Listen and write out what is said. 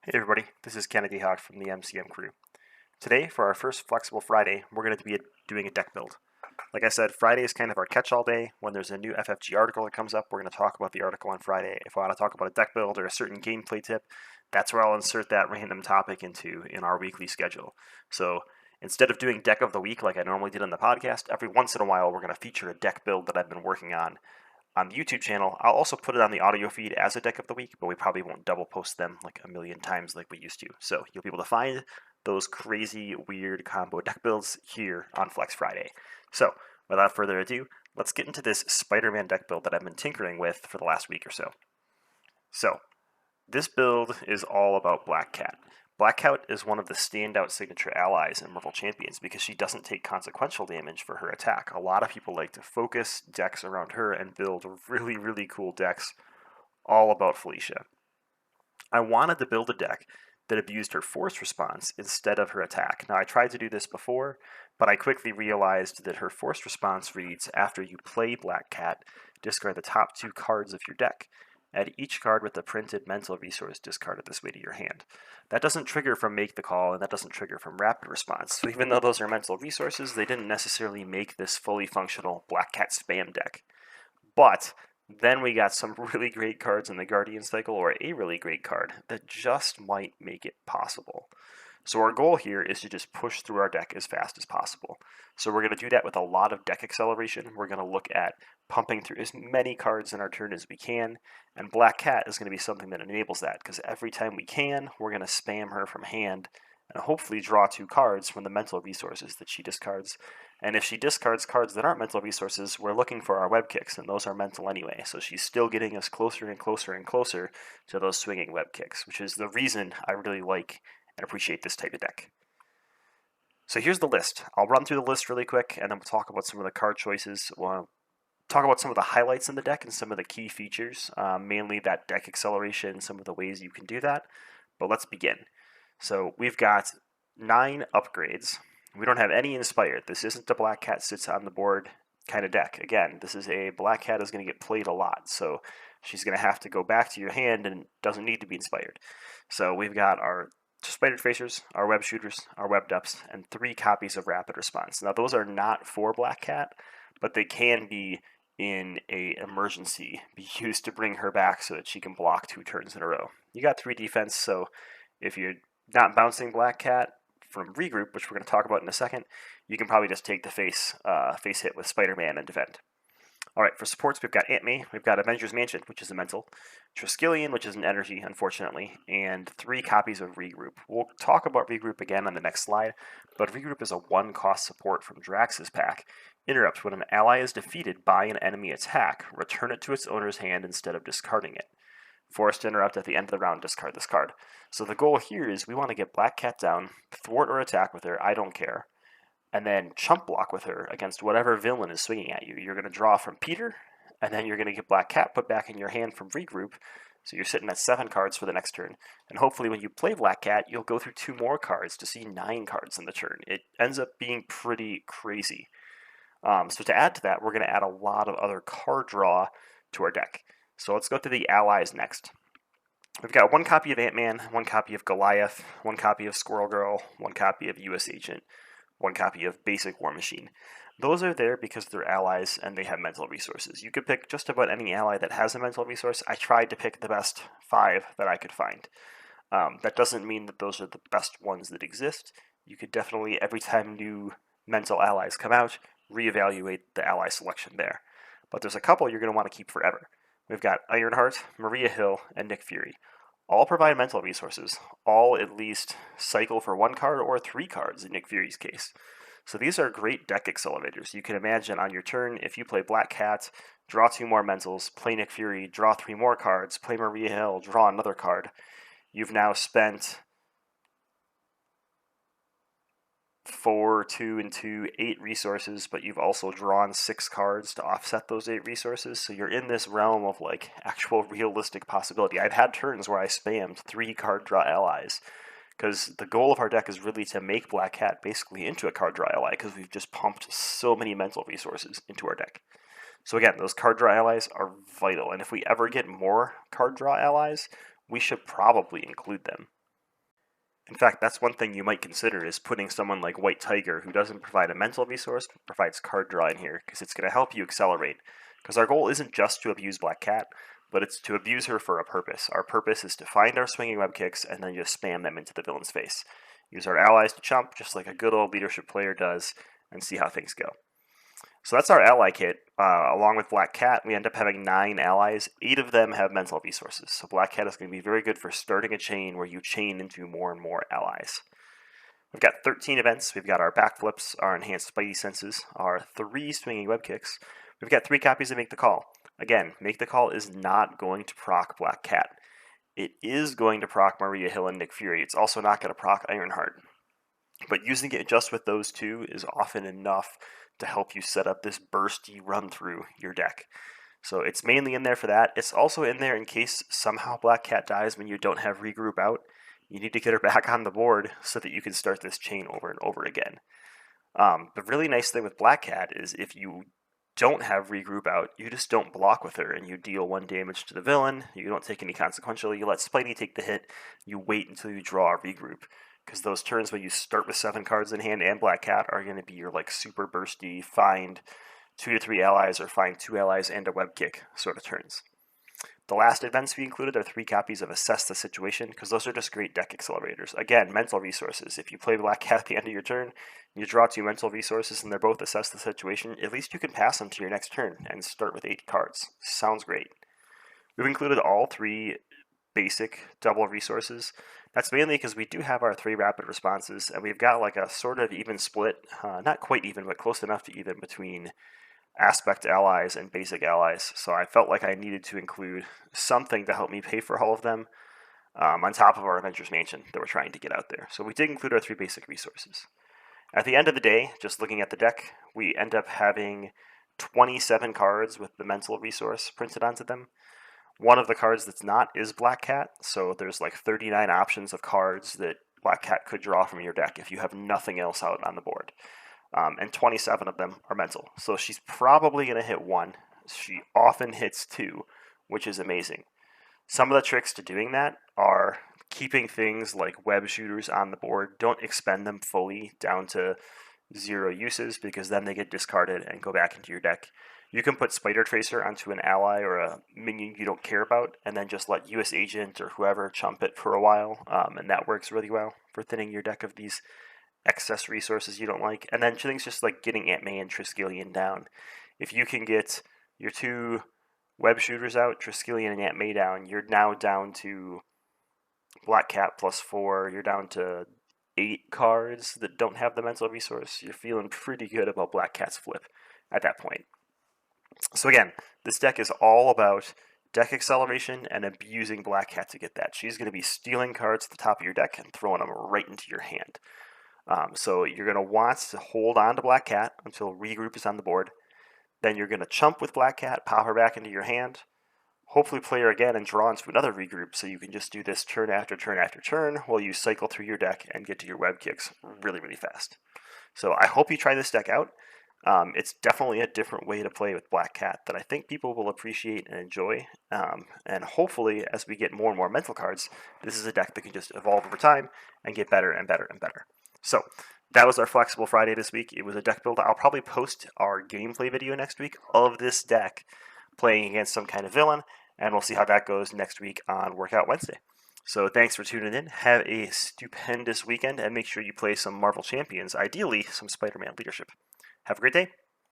Hey everybody, this is Kennedy Hawk from the MCM crew. Today, for our first Flexible Friday, we're going to be doing a deck build. Like I said, Friday is kind of our catch-all day. When there's a new FFG article that comes up, we're going to talk about the article on Friday. If I want to talk about a deck build or a certain gameplay tip, that's where I'll insert that random topic into in our weekly schedule. So instead of doing deck of the week like I normally did on the podcast, every once in a while we're going to feature a deck build that I've been working on the YouTube channel. I'll also put it on the audio feed as a deck of the week, but we probably won't double post them like a million times like we used to. So you'll be able to find those crazy, weird combo deck builds here on Flex Friday. So without further ado, let's get into this Spider-Man deck build that I've been tinkering with for the last week or so. So this build is all about Black Cat. Black Cat is one of the standout signature allies in Marvel Champions because she doesn't take consequential damage for her attack. A lot of people like to focus decks around her and build really, really cool decks all about Felicia. I wanted to build a deck that abused her force response instead of her attack. Now, I tried to do this before, but I quickly realized that her force response reads, after you play Black Cat, discard the top 2 cards of your deck. Add each card with the printed mental resource discarded this way to your hand. That doesn't trigger from Make the Call, and that doesn't trigger from Rapid Response. So even though those are mental resources, they didn't necessarily make this fully functional Black Cat spam deck. But then we got some really great cards in the Guardian cycle, or a really great card, that just might make it possible. So our goal here is to just push through our deck as fast as possible. So we're going to do that with a lot of deck acceleration. We're going to look at pumping through as many cards in our turn as we can, and Black Cat is going to be something that enables that, because every time we can, we're going to spam her from hand and hopefully draw 2 cards from the mental resources that she discards. And if she discards cards that aren't mental resources, we're looking for our web kicks, and those are mental anyway. So she's still getting us closer and closer and closer to those swinging web kicks, which is the reason I really like and appreciate this type of deck. So here's the list. I'll run through the list really quick, and then we'll talk about some of the card choices. We'll talk about some of the highlights in the deck and some of the key features, mainly that deck acceleration, some of the ways you can do that. But let's begin. So we've got 9 upgrades. We don't have any inspired. This isn't a Black Cat sits on the board kind of deck. Again, this is a Black Cat is going to get played a lot, so she's going to have to go back to your hand and doesn't need to be inspired. So we've got our spider tracers, our web shooters, our web depths, and 3 copies of rapid response. Now those are not for Black Cat, but they can be in a emergency be used to bring her back so that she can block 2 turns in a row. You got 3 defense, so if you're not bouncing Black Cat from regroup, which we're going to talk about in a second, you can probably just take the face hit with Spider-Man and defend. All right, for supports, we've got Aunt May, we've got Avengers Mansion, which is a mental, Triskelion, which is an energy, unfortunately, and 3 copies of Regroup. We'll talk about Regroup again on the next slide, but Regroup is a 1-cost support from Drax's pack. Interrupt: when an ally is defeated by an enemy attack, return it to its owner's hand instead of discarding it. Forced interrupt: at the end of the round, discard this card. So the goal here is we want to get Black Cat down, thwart or attack with her, I don't care, and then chump block with her against whatever villain is swinging at you. You're going to draw from Peter, and then you're going to get Black Cat put back in your hand from Regroup, so you're sitting at 7 cards for the next turn. And hopefully when you play Black Cat, you'll go through 2 more cards to see 9 cards in the turn. It ends up being pretty crazy. So to add to that, we're going to add a lot of other card draw to our deck. So let's go through the allies next. We've got 1 copy of Ant-Man, 1 copy of Goliath, 1 copy of Squirrel Girl, 1 copy of U.S. Agent, 1 copy of Basic War Machine. Those are there because they're allies and they have mental resources. You could pick just about any ally that has a mental resource. I tried to pick the best 5 that I could find. That doesn't mean that those are the best ones that exist. You could definitely, every time new mental allies come out, reevaluate the ally selection there. But there's a couple you're going to want to keep forever. We've got Ironheart, Maria Hill, and Nick Fury. All provide mental resources. All at least cycle for 1 card or 3 cards in Nick Fury's case. So these are great deck accelerators. You can imagine on your turn, if you play Black Cat, draw 2 more mentals, play Nick Fury, draw 3 more cards, play Maria Hill, draw another card. You've now spent 4, 2, and 2, 8 resources, but you've also drawn 6 cards to offset those 8 resources, so you're in this realm of like actual realistic possibility. I've had turns where I spammed 3 card draw allies, because the goal of our deck is really to make Black Cat basically into a card draw ally, because we've just pumped so many mental resources into our deck. So again, those card draw allies are vital, and if we ever get more card draw allies, we should probably include them. In fact, that's one thing you might consider is putting someone like White Tiger, who doesn't provide a mental resource, but provides card draw in here, because it's going to help you accelerate. Because our goal isn't just to abuse Black Cat, but it's to abuse her for a purpose. Our purpose is to find our swinging web kicks and then just spam them into the villain's face. Use our allies to chump, just like a good old leadership player does, and see how things go. So that's our ally kit. Along with Black Cat, we end up having 9 allies. 8 of them have mental resources. So Black Cat is going to be very good for starting a chain where you chain into more and more allies. We've got 13 events. We've got our backflips, our enhanced spidey senses, our 3 swinging web kicks. We've got 3 copies of Make the Call. Again, Make the Call is not going to proc Black Cat. It is going to proc Maria Hill and Nick Fury. It's also not going to proc Ironheart. But using it just with those 2 is often enough to help you set up this bursty run through your deck. So it's mainly in there for that. It's also in there in case somehow Black Cat dies when you don't have regroup out. You need to get her back on the board so that you can start this chain over and over again. The really nice thing with Black Cat is if you don't have regroup out, you just don't block with her and you deal 1 damage to the villain. You don't take any consequential. You let Spidey take the hit. You wait until you draw a regroup. Because those turns when you start with 7 cards in hand and Black Cat are going to be your like super bursty, find 2 to 3 allies or find 2 allies and a web kick sort of turns. The last events we included are 3 copies of Assess the Situation, because those are just great deck accelerators. Again, mental resources. If you play Black Cat at the end of your turn, you draw 2 mental resources and they're both Assess the Situation, at least you can pass them to your next turn and start with 8 cards. Sounds great. We've included all 3 basic double resources. That's mainly because we do have our 3 rapid responses, and we've got like a sort of even split, not quite even, but close enough to even between aspect allies and basic allies. So I felt like I needed to include something to help me pay for all of them on top of our Avengers Mansion that we're trying to get out there. So we did include our 3 basic resources. At the end of the day, just looking at the deck, we end up having 27 cards with the mental resource printed onto them. One of the cards that's not is Black Cat, so there's like 39 options of cards that Black Cat could draw from your deck if you have nothing else out on the board. And 27 of them are mental. So she's probably going to hit 1. She often hits 2, which is amazing. Some of the tricks to doing that are keeping things like web shooters on the board. Don't expend them fully down to 0 uses, because then they get discarded and go back into your deck. You can put Spider Tracer onto an ally or a minion you don't care about, and then just let US Agent or whoever chump it for a while, and that works really well for thinning your deck of these excess resources you don't like. And then things just like getting Aunt May and Triskelion down. If you can get your 2 web shooters out, Triskelion and Aunt May down, you're now down to Black Cat +4, you're down to 8 cards that don't have the mental resource. You're feeling pretty good about Black Cat's flip at that point. So again, this deck is all about deck acceleration and abusing Black Cat to get that. She's going to be stealing cards at the top of your deck and throwing them right into your hand. So you're going to want to hold on to Black Cat until regroup is on the board. Then you're going to chump with Black Cat, pop her back into your hand, hopefully play her again and draw into another regroup, so you can just do this turn after turn after turn while you cycle through your deck and get to your web kicks really, really fast. So I hope you try this deck out. It's definitely a different way to play with Black Cat that I think people will appreciate and enjoy. And hopefully, as we get more and more mental cards, this is a deck that can just evolve over time and get better and better and better. So that was our Flexible Friday this week. It was a deck build. I'll probably post our gameplay video next week of this deck playing against some kind of villain, and we'll see how that goes next week on Workout Wednesday. So thanks for tuning in. Have a stupendous weekend, and make sure you play some Marvel Champions, ideally some Spider-Man Leadership. Have a great day.